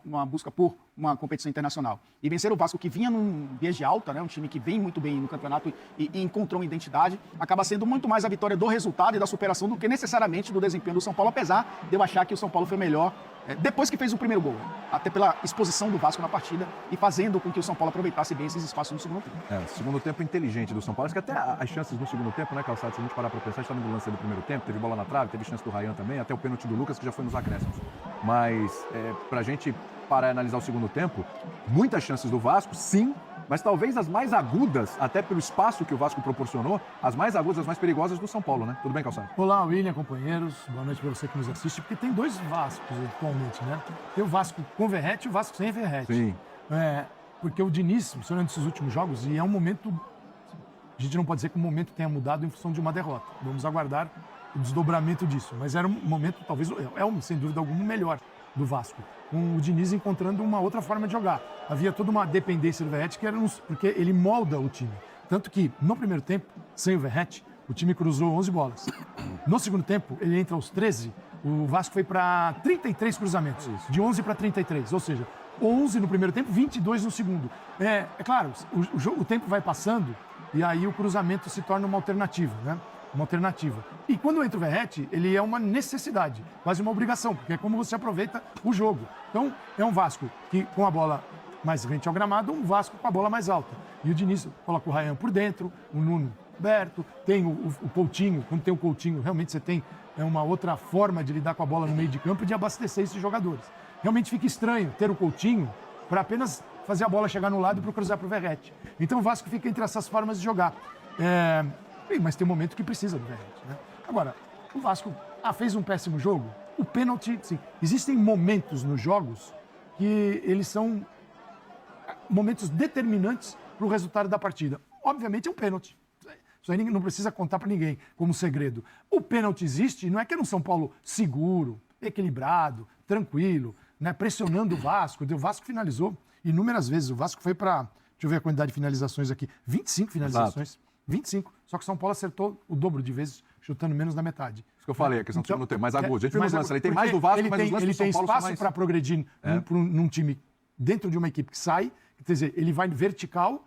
numa busca por uma competição internacional. E vencer o Vasco, que vinha num viés de alta, né, um time que vem muito bem no campeonato e encontrou uma identidade, acaba sendo muito mais a vitória do resultado e da superação do que necessariamente do desempenho do São Paulo, apesar de eu achar que o São Paulo foi melhor depois que fez o primeiro gol, até pela exposição do Vasco na partida e fazendo com que o São Paulo aproveitasse bem esses espaços no segundo tempo. Segundo tempo inteligente do São Paulo. Acho que até as chances no segundo tempo, né, Calçado, se a gente parar para pensar, a gente está no lance do primeiro tempo, teve bola na trave, teve chance do Ryan também, até o pênalti do Lucas, que já foi nos acréscimos. Mas, para a gente parar e analisar o segundo tempo, muitas chances do Vasco, sim, mas talvez as mais agudas, até pelo espaço que o Vasco proporcionou, as mais agudas, as mais perigosas do São Paulo, né? Tudo bem, Calçado? Olá, William, companheiros. Boa noite para você que nos assiste, porque tem dois Vascos atualmente, né? Tem o Vasco com Verratti e o Vasco sem Verratti. Sim. Porque o Diniz, mencionando esses últimos jogos, e é um momento... A gente não pode dizer que o momento tenha mudado em função de uma derrota. Vamos aguardar o desdobramento disso. Mas era um momento, talvez, sem dúvida alguma, melhor do Vasco, com o Diniz encontrando uma outra forma de jogar. Havia toda uma dependência do Verratti, porque ele molda o time. Tanto que, no primeiro tempo, sem o Verratti, o time cruzou 11 bolas. No segundo tempo, ele entra aos 13, o Vasco foi para 33 cruzamentos, de 11 para 33, ou seja, 11 no primeiro tempo, 22 no segundo. É claro, o tempo vai passando e aí o cruzamento se torna uma alternativa, né? Uma alternativa. E quando entra o Verratti, ele é uma necessidade, quase uma obrigação, porque é como você aproveita o jogo. Então, é um Vasco que, com a bola mais rente ao gramado, um Vasco com a bola mais alta. E o Diniz coloca o Ryan por dentro, o Nuno aberto, tem o Coutinho. Quando tem o Coutinho, realmente você tem uma outra forma de lidar com a bola no meio de campo e de abastecer esses jogadores. Realmente fica estranho ter o Coutinho para apenas fazer a bola chegar no lado para cruzar para o Verratti. Então, o Vasco fica entre essas formas de jogar. Mas tem um momento que precisa do Verratti, né? Agora, o Vasco fez um péssimo jogo. O pênalti, sim. Existem momentos nos jogos que eles são momentos determinantes para o resultado da partida. Obviamente é um pênalti. Isso aí não precisa contar para ninguém como segredo. O pênalti existe, não é que era um São Paulo seguro, equilibrado, tranquilo, né, pressionando o Vasco. O Vasco finalizou inúmeras vezes. O Vasco foi para, deixa eu ver a quantidade de finalizações aqui, 25 finalizações. Exato. 25. Só que o São Paulo acertou o dobro de vezes, chutando menos da metade. Isso que eu falei, a questão do segundo tempo, mais agudo. A gente viu nos lances, ele tem mais do Vasco, mas os lances do São Paulo ele tem espaço para progredir num time dentro de uma equipe que sai, quer dizer, ele vai vertical,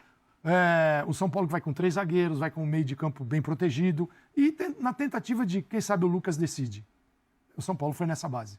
o São Paulo vai com 3 zagueiros, vai com um meio de campo bem protegido, e na tentativa de, quem sabe, o Lucas decide. O São Paulo foi nessa base.